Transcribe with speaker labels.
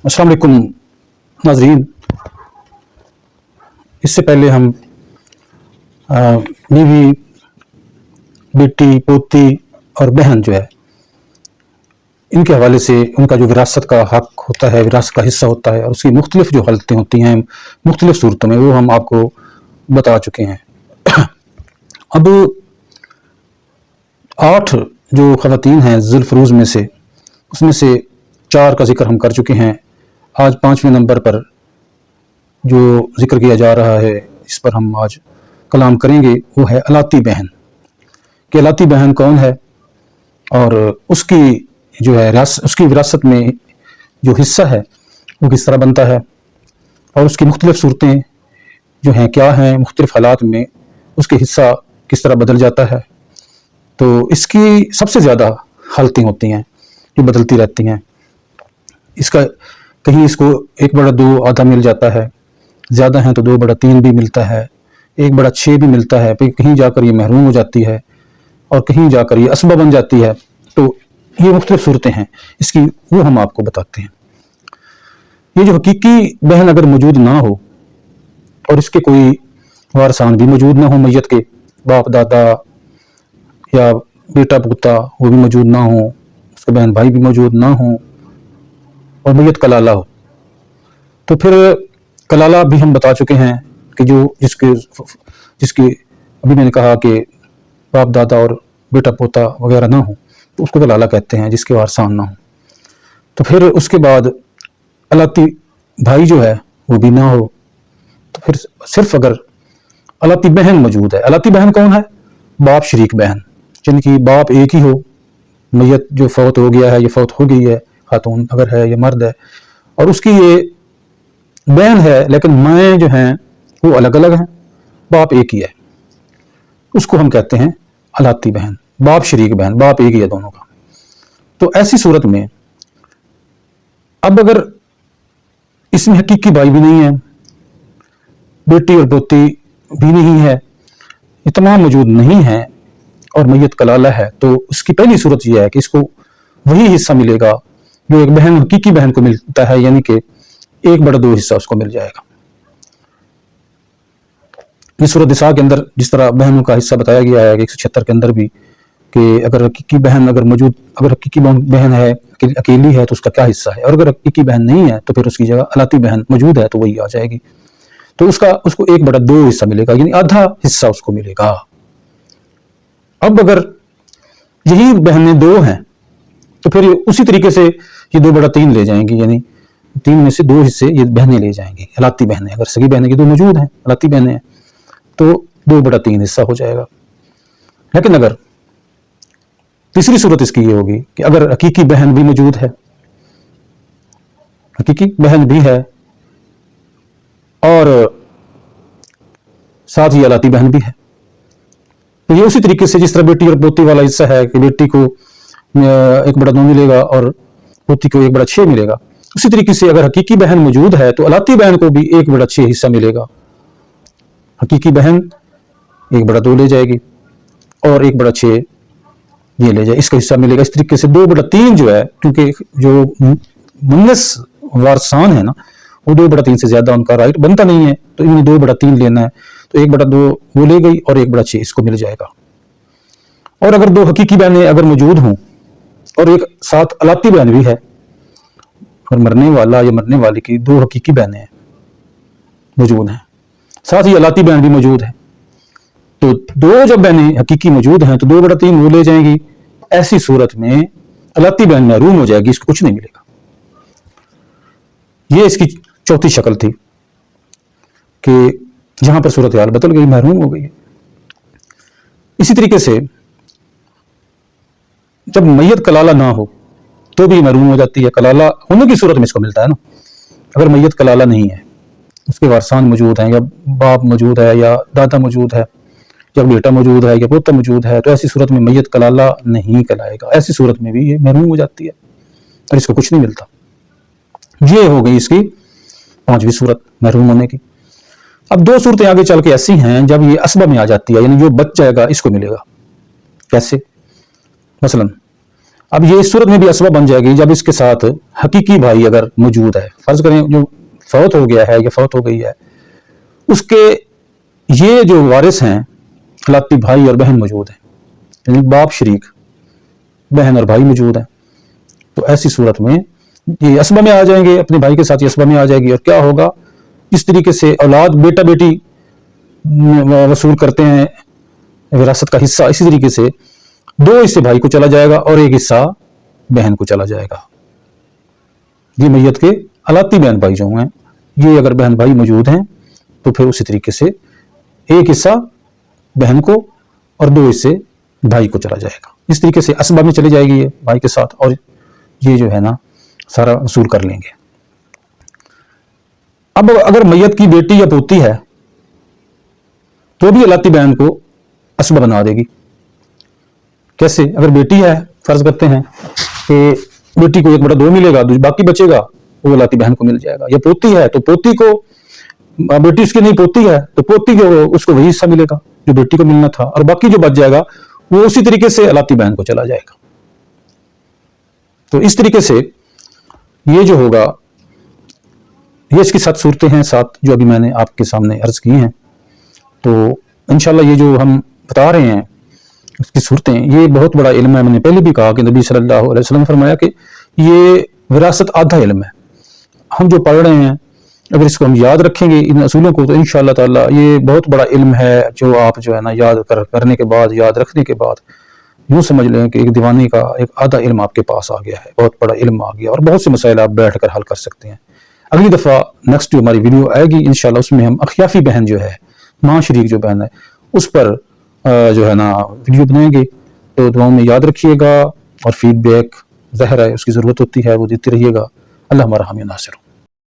Speaker 1: अस्सलाम वालेकुम नाज़रीन। इससे पहले हम बीवी, बेटी, पोती और बहन जो है इनके हवाले से उनका जो विरासत का हक होता है, विरासत का हिस्सा होता है और उसकी मुख्तलिफ जो हालतें होती हैं मुख्तलिफ सूरतों में, वो हम आपको बता चुके हैं। अब 8 जो ख़वातीन हैं ज़ुल्फ़ुरूज़ में से, उसमें से 4 का जिक्र हम कर चुके हैं। आज 5वें नंबर पर जो जिक्र किया जा रहा है, इस पर हम आज कलाम करेंगे, वो है अलाती बहन। कि अलाती बहन कौन है और उसकी जो है उसकी विरासत में जो हिस्सा है वो किस तरह बनता है और उसकी मुख्तलिफ सूरतें जो हैं क्या हैं, मुख्तलिफ हालात में उसके हिस्सा किस तरह बदल जाता है। तो इसकी सबसे ज़्यादा हालतें होती हैं जो बदलती रहती हैं। इसका कहीं इसको 1/2 आधा मिल जाता है, ज़्यादा हैं तो 2/3 भी मिलता है, 1/6 भी मिलता है, फिर कहीं जाकर ये महरूम हो जाती है और कहीं जाकर ये असबा बन जाती है। तो ये मुख्तलिफ सूरतें हैं इसकी, वो हम आपको बताते हैं। ये जो हकीकी बहन अगर मौजूद ना हो और इसके कोई वारसान भी मौजूद ना हो, मैयत के बाप दादा या बेटा पोता वो भी मौजूद ना हो, उसके बहन भाई भी मौजूद ना हो और मैयत कलाला हो, तो फिर कलाला भी हम बता चुके हैं कि जो जिसके अभी मैंने कहा कि बाप दादा और बेटा पोता वगैरह ना हो तो उसको कलाला कहते हैं, जिसके वारसान ना हो। तो फिर उसके बाद अलाती भाई जो है वो भी ना हो, तो फिर सिर्फ अगर अलाती बहन मौजूद है। अलाती बहन कौन है? बाप शरीक बहन, जिनकी बाप एक ही हो, मैयत जो फौत हो गया है, ये फौत हो गई है, खातून अगर है या मर्द है, और उसकी ये बहन है लेकिन माएँ जो हैं वो अलग अलग हैं, बाप एक ही है, उसको हम कहते हैं अलाती बहन, बाप शरीक बहन, बाप एक ही है दोनों का। तो ऐसी सूरत में अब अगर इसमें हकीकी भाई भी नहीं है, बेटी और पोती भी नहीं है, ये तमाम मौजूद नहीं है और मैयत कलाला है, तो उसकी पहली सूरत यह है कि इसको वही हिस्सा मिलेगा जो एक बहन हकीकी बहन को मिलता है, यानी कि 1/2 हिस्सा उसको मिल जाएगा। इस सूरत निसा के अंदर जिस तरह बहनों का हिस्सा बताया गया है 176 के अंदर भी, कि अगर हकीकी बहन अगर हकीकी बहन है, अकेली है, तो उसका क्या हिस्सा है, और अगर हकीकी बहन नहीं है तो फिर उसकी जगह अलाती बहन मौजूद है तो वही आ जाएगी। तो उसको 1/2 हिस्सा मिलेगा, यानी आधा हिस्सा उसको मिलेगा। अब अगर यही बहनें 2 हैं तो फिर उसी तरीके से ये 2/3 ले जाएंगी, यानी 3 में से 2 हिस्से ये बहनें ले जाएंगी, अलाती बहनें। अगर सगी बहनें की 2 मौजूद हैं, अलाती बहनें हैं, तो 2/3 हिस्सा हो जाएगा। लेकिन अगर तीसरी सूरत इसकी ये होगी कि अगर हकीकी बहन भी मौजूद है, हकीकी बहन भी है और साथ ही अलाती बहन भी है, तो ये उसी तरीके से जिस तरह बेटी और पोती वाला हिस्सा है कि बेटी को 1/2 मिलेगा और पोती को 1/6 मिलेगा, उसी तरीके से अगर हकीकी बहन मौजूद है तो अलाती बहन को भी 1/6 हिस्सा मिलेगा। हकीकी बहन 1/2 ले जाएगी और 1/6 ये ले जाए, इसका हिस्सा मिलेगा। इस तरीके से 2/3 जो है, क्योंकि जो मुन्नस वारसान है ना, वो 2/3 से ज्यादा उनका राइट बनता नहीं है, तो इन्हें 2/3 लेना है, तो 1/2 वो ले गई और 1/6 इसको मिल जाएगा। और अगर 2 हकीकी बहनें अगर मौजूद हों और एक साथ अलाती बहन भी है, और मरने वाला या मरने वाली की 2 हकीकी बहनें मौजूद हैं, साथ ही अलाती बहन भी मौजूद है, तो 2 जब बहनें हकीकी मौजूद हैं तो 2/3 वो ले जाएंगी। ऐसी सूरत में अलाती बहन महरूम हो जाएगी, इसको कुछ नहीं मिलेगा। ये इसकी चौथी शक्ल थी कि जहां पर सूरत हाल बदल गई, महरूम हो गई। इसी तरीके से जब मैयत कलाला ना हो तो भी महरूम हो जाती है। कलाला होने की सूरत में इसको मिलता है ना। अगर मैयत कलाला नहीं है, उसके वारसान मौजूद हैं, या बाप मौजूद है, या दादा मौजूद है, या बेटा मौजूद है, या पोता मौजूद है, तो ऐसी सूरत में मैयत कलाला नहीं कहलाएगा। ऐसी सूरत में भी ये महरूम हो जाती है और इसको कुछ नहीं मिलता। ये हो गई इसकी 5वीं सूरत महरूम होने की। अब 2 सूरतें आगे चल के ऐसी हैं जब ये असबा में आ जाती है, यानी जो बच जाएगा इसको मिलेगा। कैसे? मसलन اب یہ اس صورت میں بھی اسباب بن جائے گی جب اس کے ساتھ حقیقی بھائی اگر موجود ہے. فرض کریں جو فوت ہو گیا ہے یا فوت ہو گئی ہے، اس کے یہ جو وارث ہیں حلاتی بھائی اور بہن موجود ہیں، یعنی باپ شریک، بہن اور بھائی موجود ہیں، تو ایسی صورت میں یہ اسبہ میں آ جائیں گے، اپنے بھائی کے ساتھ یہ اسبہ میں آ جائے گی. اور کیا ہوگا، اس طریقے سے اولاد بیٹا بیٹی وصول کرتے ہیں وراثت کا حصہ، اسی طریقے سے 2 حصے بھائی کو چلا جائے گا اور 1 حصہ بہن کو چلا جائے گا. یہ میت کے حلاتی بہن بھائی جو ہیں، یہ اگر بہن بھائی موجود ہیں تو پھر اسی طریقے سے 1 حصہ بہن کو اور 2 حصے بھائی کو چلا جائے گا. اس طریقے سے اسبہ میں چلی جائے گی یہ بھائی کے ساتھ، اور یہ جو ہے نا سارا وصول کر لیں گے. اب اگر میت کی بیٹی یا پوتی ہے تو بھی حلاتی بہن کو اسبہ بنا دے گی. کیسے؟ اگر بیٹی ہے، فرض کرتے ہیں کہ بیٹی کو 1/2 ملے گا، باقی بچے گا وہ حلاتی بہن کو مل جائے گا. یا پوتی ہے تو پوتی کو، بیٹی اس کی نہیں پوتی ہے تو پوتی کو اس کو وہی حصہ ملے گا جو بیٹی کو ملنا تھا، اور باقی جو بچ جائے گا وہ اسی طریقے سے حلاتی بہن کو چلا جائے گا. تو اس طریقے سے یہ جو ہوگا، یہ اس کی 7 صورتیں ہیں، 7 جو ابھی میں نے آپ کے سامنے عرض کی ہیں. تو انشاءاللہ یہ جو ہم بتا رہے ہیں اس کی صورتیں، یہ بہت بڑا علم ہے. میں نے پہلے بھی کہا کہ نبی صلی اللہ علیہ وسلم نے فرمایا کہ یہ وراثت آدھا علم ہے. ہم جو پڑھ رہے ہیں اگر اس کو ہم یاد رکھیں گے ان اصولوں کو، تو انشاءاللہ تعالی یہ بہت بڑا علم ہے جو آپ جو ہے نا یاد کرنے کے بعد، یاد رکھنے کے بعد یوں سمجھ لیں کہ ایک دیوانی کا ایک آدھا علم آپ کے پاس آ گیا ہے، بہت بڑا علم آ گیا، اور بہت سے مسائل آپ بیٹھ کر حل کر سکتے ہیں. اگلی دفعہ نیکسٹ جو ہماری ویڈیو آئے گی انشاءاللہ، اس میں ہم اخیافی بہن جو ہے، ماں شریک جو بہن ہے، اس پر جو ہے نا ویڈیو بنائیں گے. تو دعاؤں میں یاد رکھیے گا، اور فیڈ بیک ظاہر ہے اس کی ضرورت ہوتی ہے، وہ دیتے رہیے گا. اللہ ہمارا حامی و ناصر ہو.